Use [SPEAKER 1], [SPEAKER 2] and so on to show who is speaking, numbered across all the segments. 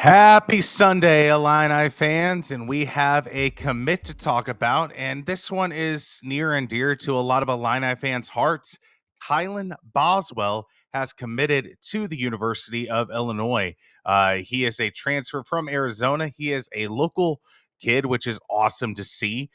[SPEAKER 1] Happy Sunday, Illini fans, and we have a commit to talk about, and this one is near and dear to a lot of Illini fans' hearts. Kylan Boswell has committed to the University of Illinois. He is a transfer from Arizona. He is a local kid, which is awesome to see.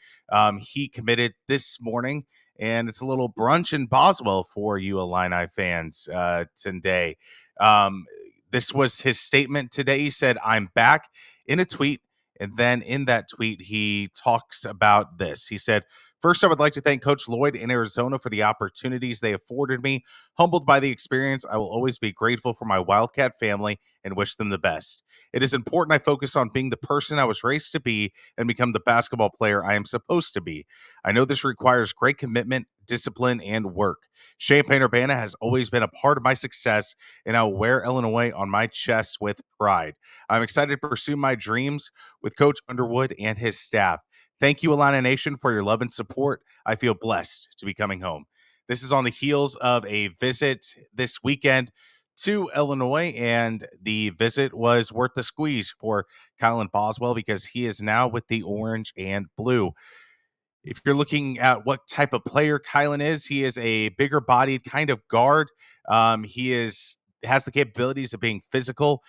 [SPEAKER 1] He committed this morning, and it's a little brunch in Boswell for you Illini fans today. Um, this was his statement today. He said, "I'm back," in a tweet. And then in that tweet, he talks about this. He said, "First, I would like to thank Coach Lloyd in Arizona for the opportunities they afforded me. Humbled by the experience, I will always be grateful for my Wildcat family and wish them the best. It is important I focus on being the person I was raised to be and become the basketball player I am supposed to be. I know this requires great commitment, discipline, and work. Champaign has always been a part of my success, and I'll wear Illinois on my chest with pride. I'm excited to pursue my dreams with Coach Underwood and his staff. Thank you, Illini Nation, for your love and support. I feel blessed to be coming home." This is on the heels of a visit this weekend to Illinois, and the visit was worth the squeeze for Kylin Boswell because he is now with the orange and blue. If you're looking at what type of player Kylan is, he is a bigger bodied kind of guard. He has the capabilities of being physical.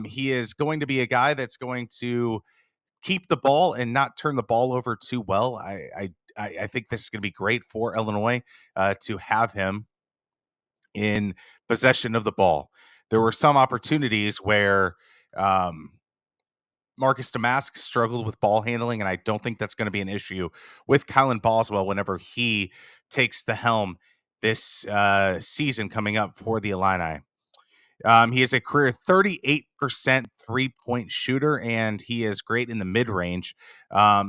[SPEAKER 1] He is going to be a guy that's going to keep the ball and not turn the ball over too well. I think this is going to be great for Illinois to have him in possession of the ball. There were some opportunities where um, Marcus Damask struggled with ball handling, and I don't think that's going to be an issue with Kylan Boswell whenever he takes the helm this season coming up for the Illini. He is a career 38% three-point shooter, and he is great in the mid-range.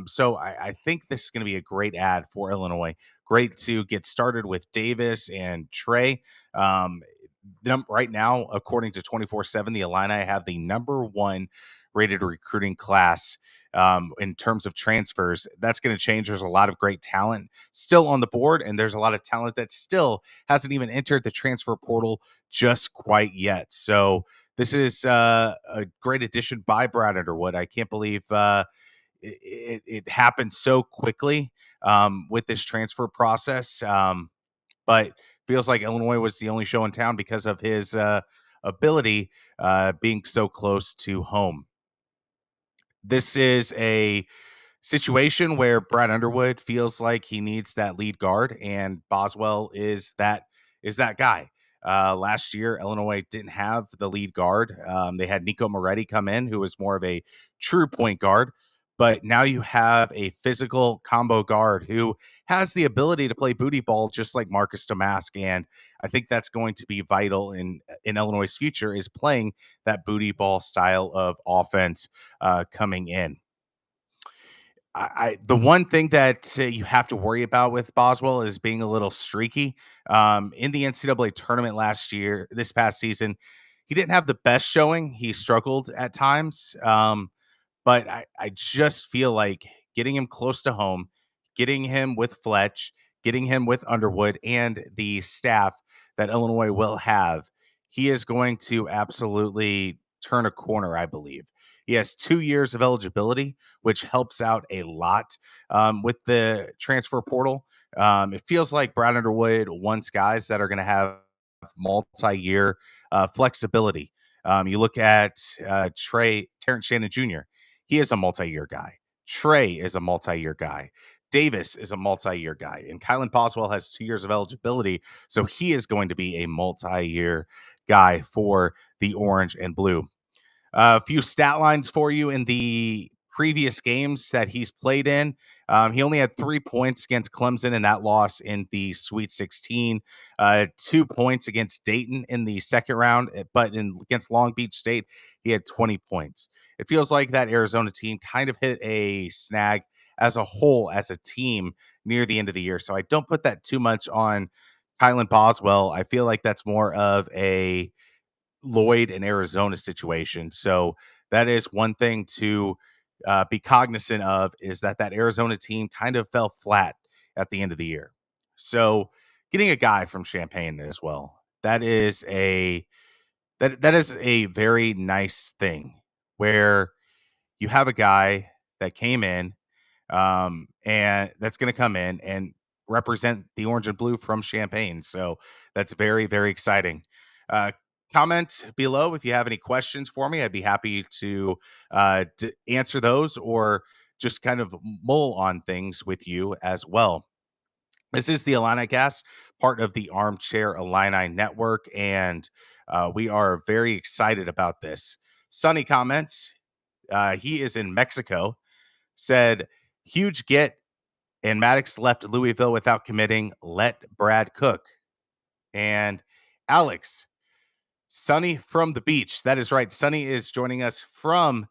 [SPEAKER 1] So I think this is going to be a great ad for Illinois. Great to get started with Davis and Trey. Um, right now, according to 24/7, the Illini have the number one rated recruiting class in terms of transfers. That's going to change. There's a lot of great talent still on the board, and there's a lot of talent that still hasn't even entered the transfer portal just quite yet. So this is a great addition by Brad Underwood. I can't believe it happened so quickly with this transfer process. But feels like Illinois was the only show in town because of his ability being so close to home. This is a situation where Brad Underwood feels like he needs that lead guard, and Boswell is that guy. Last year, Illinois didn't have the lead guard. They had Nico Moretti come in, who was more of a true point guard. But now you have a physical combo guard who has the ability to play booty ball just like Marcus Damask. And I think that's going to be vital in Illinois' future is playing that booty ball style of offense coming in. The one thing that you have to worry about with Boswell is being a little streaky. In the NCAA tournament this past season, he didn't have the best showing. He struggled at times. But I just feel like getting him close to home, getting him with Fletch, getting him with Underwood and the staff that Illinois will have, he is going to absolutely turn a corner, I believe. He has 2 years of eligibility, which helps out a lot with the transfer portal. It feels like Brad Underwood wants guys that are going to have multi-year flexibility. You look at Terrence Shannon Jr. He is a multi-year guy. Trey is a multi-year guy. Davis is a multi-year guy. And Kylan Boswell has 2 years of eligibility. So he is going to be a multi-year guy for the orange and blue. A few stat lines for you in the previous games that he's played in. He only had 3 points against Clemson in that loss in the Sweet 16, 2 points against Dayton in the second round, but against Long Beach State, he had 20 points. It feels like that Arizona team kind of hit a snag as a whole, as a team near the end of the year. So I don't put that too much on Kylan Boswell. I feel like that's more of a Lloyd and Arizona situation. So that is one thing to be cognizant of is that Arizona team kind of fell flat at the end of the year. So getting a guy from Champaign as well, that is a very nice thing where you have a guy that came in, and that's going to come in and represent the orange and blue from Champaign. So that's very, very exciting. Uh, Comment below if you have any questions for me. I'd be happy to answer those or just kind of mull on things with you as well. This is the Illini Cast, part of the Armchair Illini Network, and we are very excited about this. Sunny comments. He is in Mexico. Said, huge get, and Maddox left Louisville without committing. Let Brad cook. And Alex, Sunny from the beach. That is right. Sunny is joining us from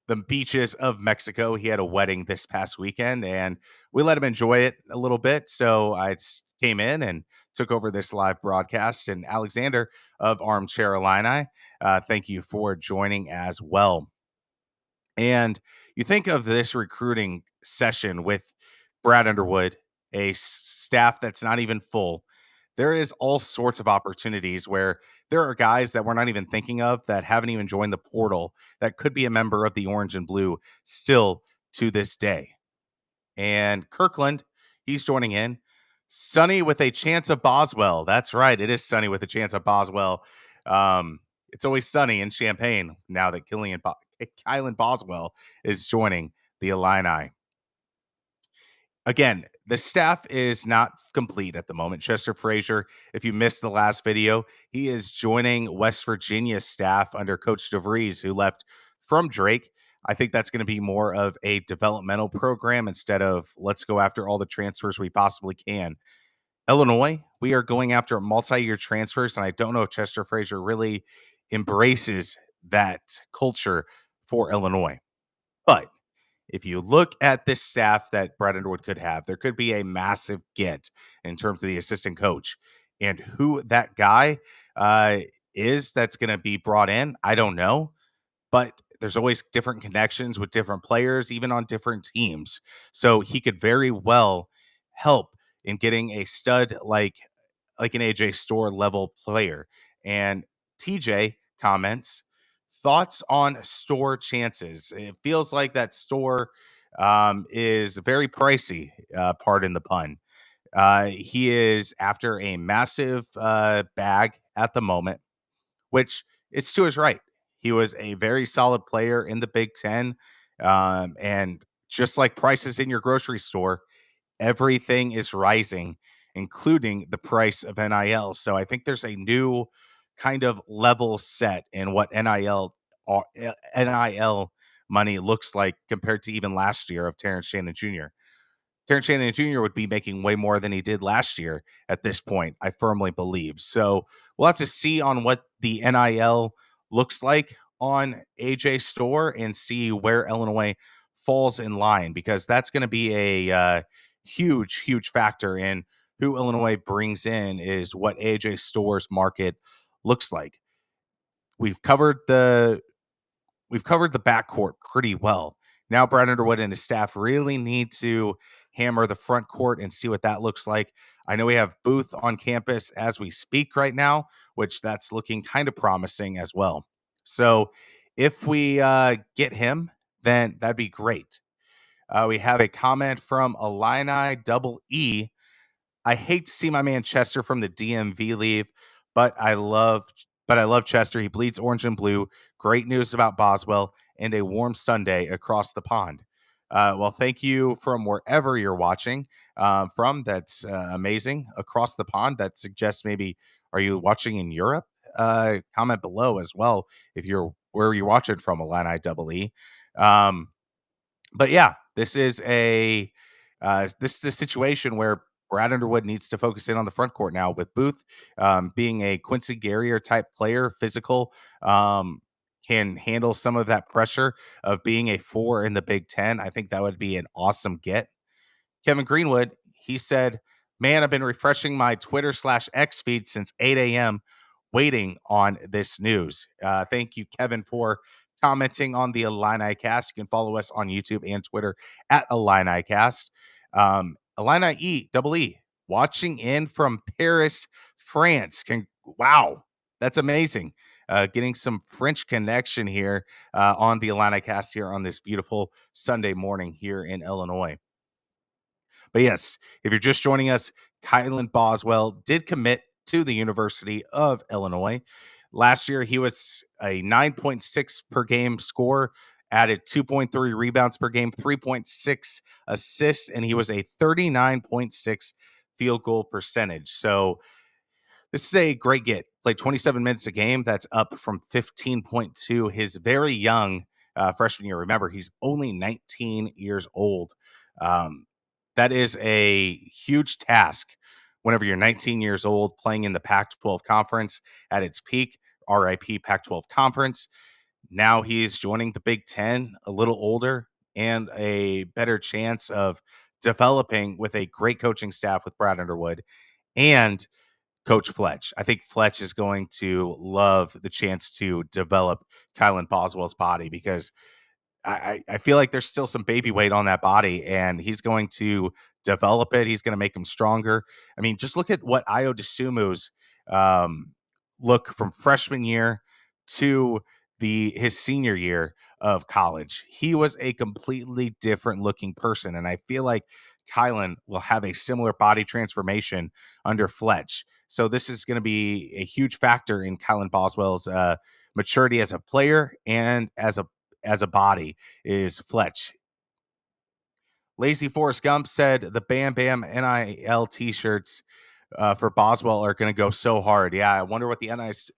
[SPEAKER 1] the beaches of Mexico. He had a wedding this past weekend, and we let him enjoy it a little bit. So came in and took over this live broadcast. And Alexander of Armchair Illini, thank you for joining as well. And you think of this recruiting session with Brad Underwood, staff that's not even full. There is all sorts of opportunities where there are guys that we're not even thinking of that haven't even joined the portal that could be a member of the orange and blue still to this day. And Kirkland, he's joining in. Sunny with a chance of Boswell. That's right. It is Sunny with a chance of Boswell. It's always sunny in Champaign now that Kylin Boswell is joining the Illini. Again, the staff is not complete at the moment. Chester Frazier, if you missed the last video, he is joining West Virginia staff under Coach DeVries, who left from Drake. I think that's going to be more of a developmental program instead of let's go after all the transfers we possibly can. Illinois, we are going after multi-year transfers, and I don't know if Chester Frazier really embraces that culture for Illinois. But if you look at this staff that Brad Underwood could have, there could be a massive get in terms of the assistant coach. And who that guy uh, is that's going to be brought in, I don't know. But there's always different connections with different players, even on different teams. So he could very well help in getting a stud like an AJ Store level player. And TJ comments, thoughts on Store chances. It feels like that Store is very pricey, pardon the pun. He is after a massive bag at the moment, which it's to his right. He was a very solid player in the Big Ten. And just like prices in your grocery store, everything is rising, including the price of NIL. So I think there's a new kind of level set in what NIL money looks like compared to even last year of Terrence Shannon Jr. Terrence Shannon Jr. would be making way more than he did last year at this point, I firmly believe. So we'll have to see on what the NIL looks like on AJ Store and see where Illinois falls in line because that's going to be a huge, huge factor in who Illinois brings in is what AJ Store's market looks like. We've covered the we've covered the backcourt pretty well. Now Brad Underwood and his staff really need to hammer the front court and see what that looks like. I know we have Booth on campus as we speak right now, which that's looking kind of promising as well. So if we get him, then that'd be great. We have a comment from Illini Double E. I hate to see my man Chester from the DMV leave, but I love Chester. He bleeds orange and blue. Great news about Boswell and a warm Sunday across the pond. Well, thank you from wherever you're watching from. That's amazing. Across the pond, that suggests maybe are you watching in Europe? Comment below as well if you're where you're watching from, Illini Double E. Um, but yeah, this is a situation where Brad Underwood needs to focus in on the front court now with Booth being a Quincy Guerrier type player, physical, can handle some of that pressure of being a four in the Big Ten. I think that would be an awesome get. Kevin Greenwood, he said, man, I've been refreshing my Twitter/X feed since 8 a.m. waiting on this news. Thank you, Kevin, for commenting on the Illini Cast. You can follow us on YouTube and Twitter at Illini Cast. Illini Double E, watching in from Paris, France. Wow, that's amazing. getting some French connection here on the Illini cast here on this beautiful Sunday morning here in Illinois. But yes, if you're just joining us, Kylan Boswell did commit to the University of Illinois. Last year, he was a 9.6 per game scorer, added 2.3 rebounds per game, 3.6 assists, and he was a 39.6 field goal percentage. So this is a great get. Played 27 minutes a game. That's up from 15.2 his very young freshman year. Remember, he's only 19 years old. Um, that is a huge task whenever you're 19 years old playing in the Pac 12 conference at its peak, RIP Pac 12 conference. Now he's joining the Big Ten, a little older and a better chance of developing with a great coaching staff with Brad Underwood and Coach Fletch. I think Fletch is going to love the chance to develop Kylan Boswell's body because I feel like there's still some baby weight on that body, and he's going to develop it. He's going to make him stronger. I mean, just look at what Io DeSumu's um, look from freshman year to the his senior year of college. He was a completely different looking person, and I feel like Kylan will have a similar body transformation under Fletch. So this is going to be a huge factor in Kylan Boswell's maturity as a player and as a body is Fletch. Lazy Forrest Gump said the Bam Bam NIL t-shirts for Boswell are going to go so hard. Yeah, I wonder what the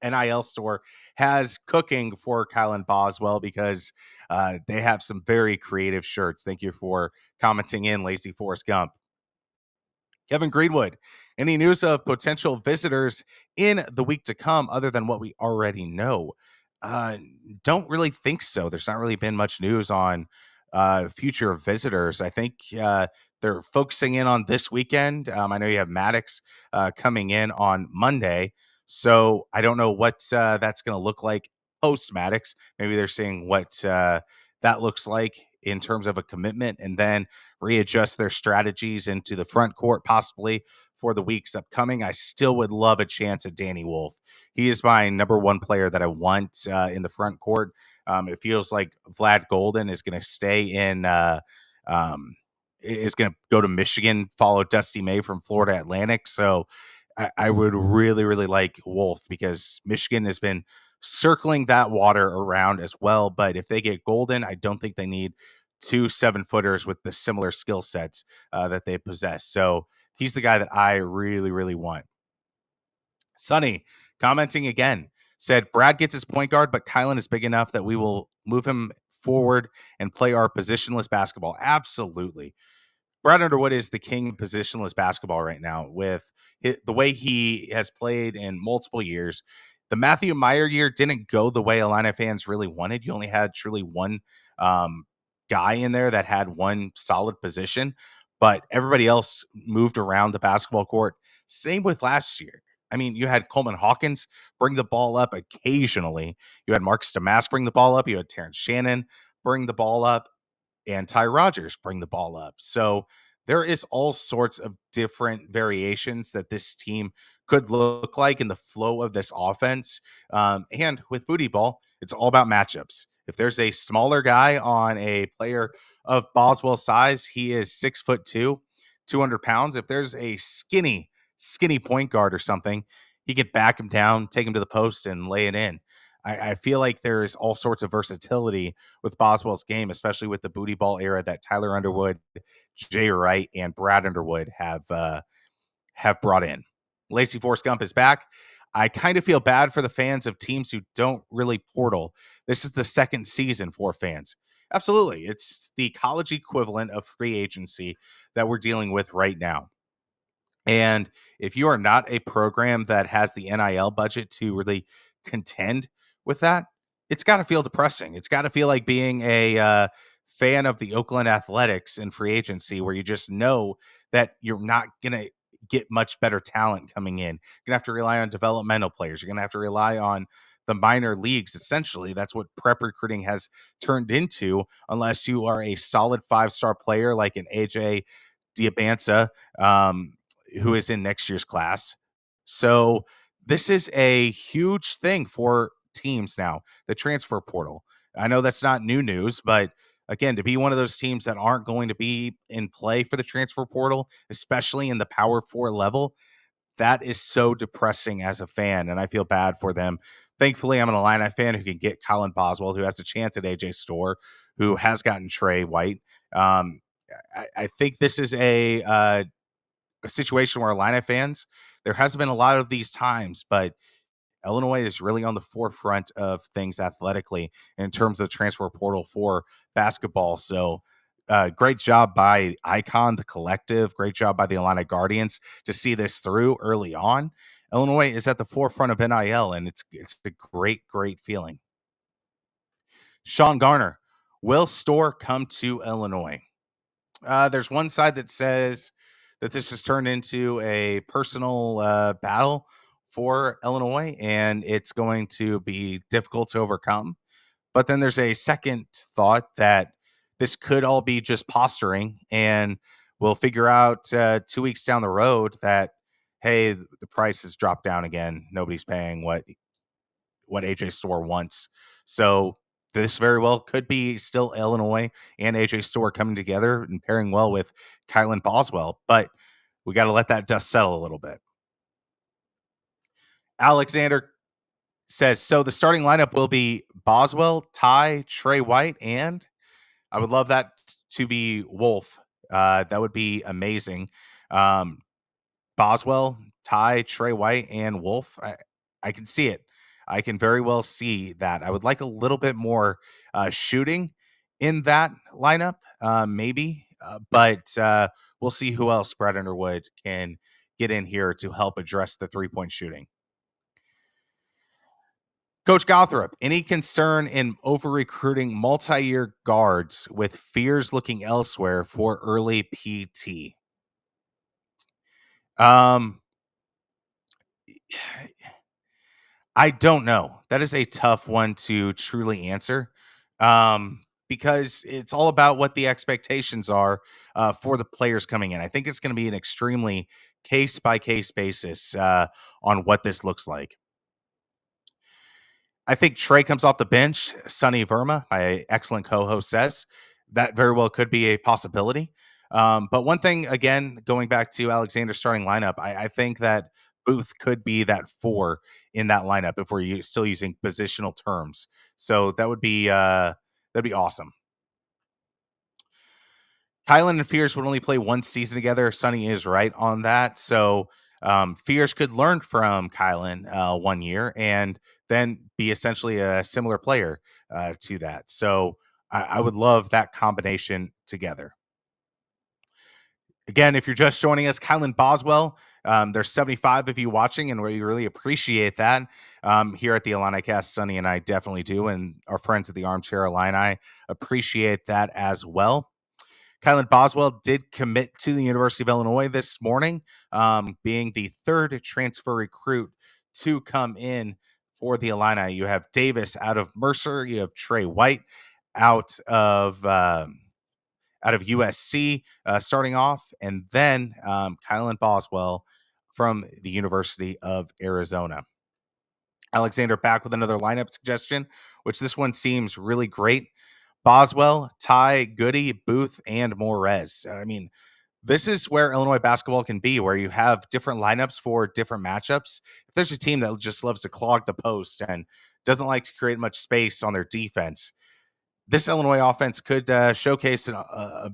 [SPEAKER 1] NIL store has cooking for Kylan Boswell because they have some very creative shirts. Thank you for commenting in, Lazy Forrest Gump. Kevin Greenwood, any news of potential visitors in the week to come other than what we already know? Uh, don't really think so. There's not really been much news on future visitors. I think they're focusing in on this weekend. I know you have Maddox coming in on Monday. So I don't know what that's going to look like post Maddox. Maybe they're seeing what that looks like in terms of a commitment and then readjust their strategies into the front court possibly for the weeks upcoming. I still would love a chance at Danny Wolf. He is my number one player that I want in the front court. It feels like Vlad Golden is going to stay in. Is going to go to Michigan, follow Dusty May from Florida Atlantic. So I would really, really like Wolf because Michigan has been circling that water around as well. But if they get Golden, I don't think they need two 7-footers with the similar skill sets that they possess. So he's the guy that I really, really want. Sonny commenting again said Brad gets his point guard, but Kylan is big enough that we will move him forward and play our positionless basketball. Absolutely. Brad Underwood is the king of positionless basketball right now with the way he has played in multiple years. The Matthew Meyer year didn't go the way Illini fans really wanted. You only had truly one um, guy in there that had one solid position, but everybody else moved around the basketball court. Same with last year. I mean, you had Coleman Hawkins bring the ball up occasionally. You had Mark Stamask bring the ball up. You had Terrence Shannon bring the ball up and Ty Rodgers bring the ball up. So there is all sorts of different variations that this team could look like in the flow of this offense. And with booty ball, it's all about matchups. If there's a smaller guy on a player of Boswell's size, he is 6'2", 200 pounds. If there's a skinny point guard or something, he could back him down, take him to the post, and lay it in. I feel like there's all sorts of versatility with Boswell's game, especially with the booty ball era that Tyler Underwood, Jay Wright, and Brad Underwood have brought in. Lacey Force Gump is back. I kind of feel bad for the fans of teams who don't really portal. This is the second season for fans. Absolutely. It's the college equivalent of free agency that we're dealing with right now. And if you are not a program that has the NIL budget to really contend with that, it's got to feel depressing. It's got to feel like being a fan of the Oakland Athletics in free agency, where you just know that you're not going to get much better talent coming in. You're going to have to rely on developmental players. You're going to have to rely on the minor leagues. Essentially, that's what prep recruiting has turned into, unless you are a solid 5-star player like an AJ Diabanza. Who is in next year's class. So this is a huge thing for teams now, the transfer portal. I know that's not new news, but again, to be one of those teams that aren't going to be in play for the transfer portal, especially in the Power Four level, that is so depressing as a fan, and I feel bad for them. Thankfully, I'm an Illini fan who can get Kylan Boswell, who has a chance at AJ Store, who has gotten Trey White. Um, I think this is a situation where Illini fans, there has been a lot of these times, but Illinois is really on the forefront of things athletically in terms of the transfer portal for basketball. So, great job by Icon, the collective. Great job by the Illini Guardians to see this through early on. Illinois is at the forefront of NIL, and it's a great feeling. Sean Garner, will Store come to Illinois? There's one side that says that this has turned into a personal battle for Illinois, and it's going to be difficult to overcome. But then there's a second thought that this could all be just posturing, and we'll figure out 2 weeks down the road that hey, the price has dropped down again. Nobody's paying what AJ Store wants. So this very well could be still Illinois and AJ Store coming together and pairing well with Kylan Boswell, but we got to let that dust settle a little bit. Alexander says, so the starting lineup will be Boswell, Ty, Trey White, and I would love that to be Wolf. That would be amazing. Um, Boswell, Ty, Trey White, and Wolf. I can see it. I can very well see that. I would like a little bit more shooting in that lineup, maybe, but we'll see who else Brad Underwood can get in here to help address the 3-point shooting. Coach Gothrop, any concern in over recruiting multi-year guards with fears looking elsewhere for early PT? Um, I don't know. That is a tough one to truly answer, because it's all about what the expectations are for the players coming in. I think it's going to be an extremely case by case basis on what this looks like. I think Trey comes off the bench. Sonny Verma, my excellent co-host, says that very well could be a possibility. But one thing, again, going back to Alexander's starting lineup, I think that Booth could be that 4 in that lineup if we're still using positional terms. So that'd be awesome. Kylan and Fierce would only play one season together. Sonny is right on that. So Fierce could learn from Kylan 1 year and then be essentially a similar player to that. So I would love that combination together. Again, if you're just joining us, Kylin Boswell, there's 75 of you watching, and we really appreciate that here at the Illini Cast. Sonny and I definitely do, and our friends at the Armchair Illini appreciate that as well. Kylan Boswell did commit to the University of Illinois this morning, being the third transfer recruit to come in for the Illini. You have Davis out of Mercer. You have Trey White out of USC starting off, and then Kylan Boswell from the University of Arizona. Alexander back with another lineup suggestion, which this one seems really great. Boswell, Ty, Goody, Booth, and Morez. I mean, this is where Illinois basketball can be, where you have different lineups for different matchups. If there's a team that just loves to clog the post and doesn't like to create much space on their defense, this Illinois offense could showcase a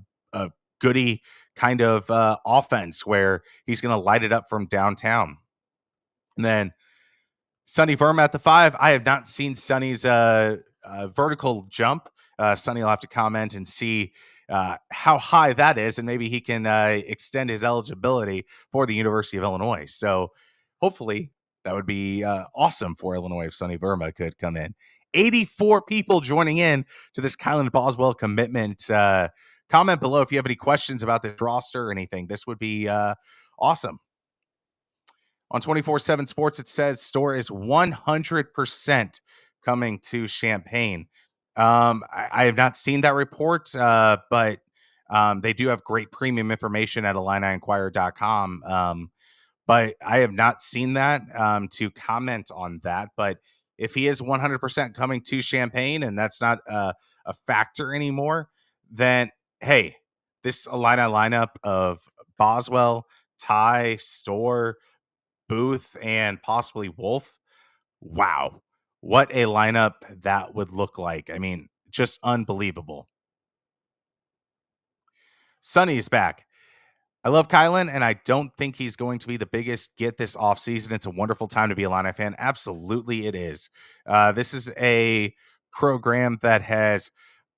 [SPEAKER 1] Goody kind of offense where he's going to light it up from downtown. And then Sonny Verma at the 5. I have not seen Sonny's vertical jump. Sonny will have to comment and see how high that is, and maybe he can extend his eligibility for the University of Illinois. So hopefully that would be awesome for Illinois if Sonny Verma could come in. 84 people joining in to this Kylin Boswell commitment. Comment below if you have any questions about this roster or anything. This would be awesome. On 24/7 Sports, it says Store is 100% coming to Champaign. I have not seen that report, but they do have great premium information at IlliniInquirer.com. But I have not seen that to comment on that. But if he is 100% coming to Champaign and that's not a factor anymore, then hey, this Illini lineup of Boswell, Ty, Store, Booth, and possibly Wolf. Wow. What a lineup that would look like. I mean, just unbelievable. Sonny's back. I love Kylan, and I don't think he's going to be the biggest get this offseason. It's a wonderful time to be a Illini fan. Absolutely, it is. This is a program that has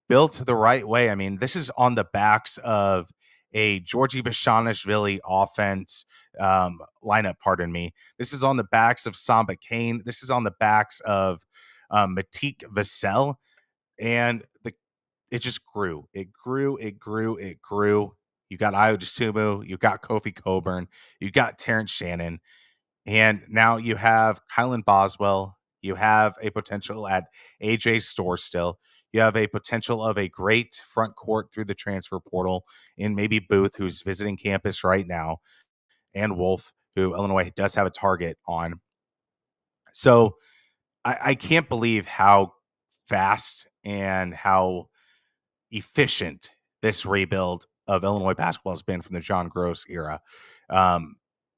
[SPEAKER 1] built the right way. I mean, this is on the backs of a Georgie Bashanishvili offense lineup, pardon me. This is on the backs of Samba Kane. This is on the backs of Matik Vassell. And it just grew. It grew, it grew, it grew. You got Io DeSumo, you got Kofi Coburn, you got Terrence Shannon, and now you have Kylan Boswell. You have a potential at AJ Store still. You have a potential of a great front court through the transfer portal in maybe Booth, who's visiting campus right now, and Wolf, who Illinois does have a target on. So I can't believe how fast and how efficient this rebuild of Illinois basketball has been from the John Gross era. Um,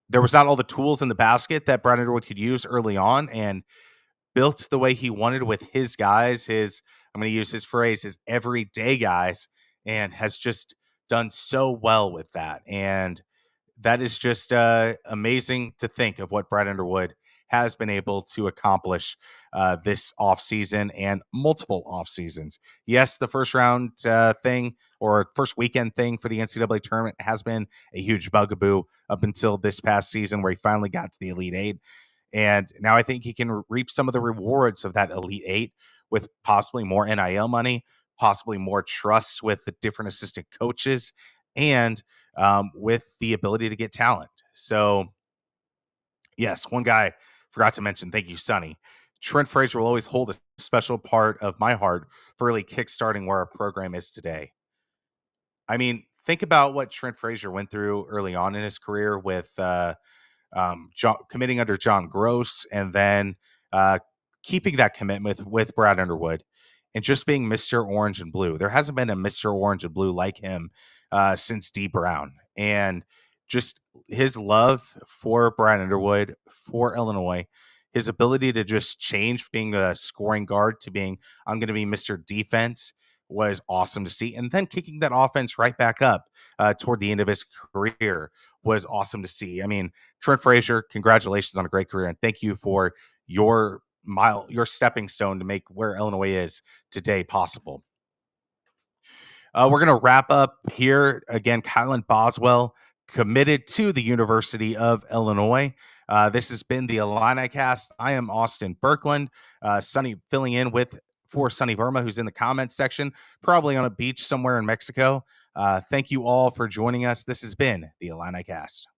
[SPEAKER 1] there was not all the tools in the basket that Brad Underwood could use early on, and built the way he wanted with his guys, his I'm going to use his phrase, his everyday guys, and has just done so well with that. And that is just amazing to think of what Brad Underwood has been able to accomplish this offseason and multiple off seasons. Yes, the first round thing or first weekend thing for the NCAA tournament has been a huge bugaboo up until this past season where he finally got to the Elite Eight. And now I think he can reap some of the rewards of that Elite Eight with possibly more NIL money, possibly more trust with the different assistant coaches, and with the ability to get talent. So, yes, one guy forgot to mention, thank you, Sonny. Trent Frazier will always hold a special part of my heart for really kickstarting where our program is today. I mean, think about what Trent Frazier went through early on in his career with committing under John Gross, and then keeping that commitment with Brad Underwood, and just being Mr. Orange and Blue. There hasn't been a Mr. Orange and Blue like him since D Brown, and just his love for Brad Underwood, for Illinois, his ability to just change being a scoring guard to being I'm going to be Mr. Defense was awesome to see, and then kicking that offense right back up toward the end of his career was awesome to see. I mean, Trent Frazier, congratulations on a great career, and thank you for your stepping stone to make where Illinois is today possible. We're going to wrap up here. Again, Kylan Boswell committed to the University of Illinois. This has been the Illini Cast. I am Austin Berkland. Sonny filling in for Sonny Verma, who's in the comments section, probably on a beach somewhere in Mexico. Thank you all for joining us. This has been the Illini Cast.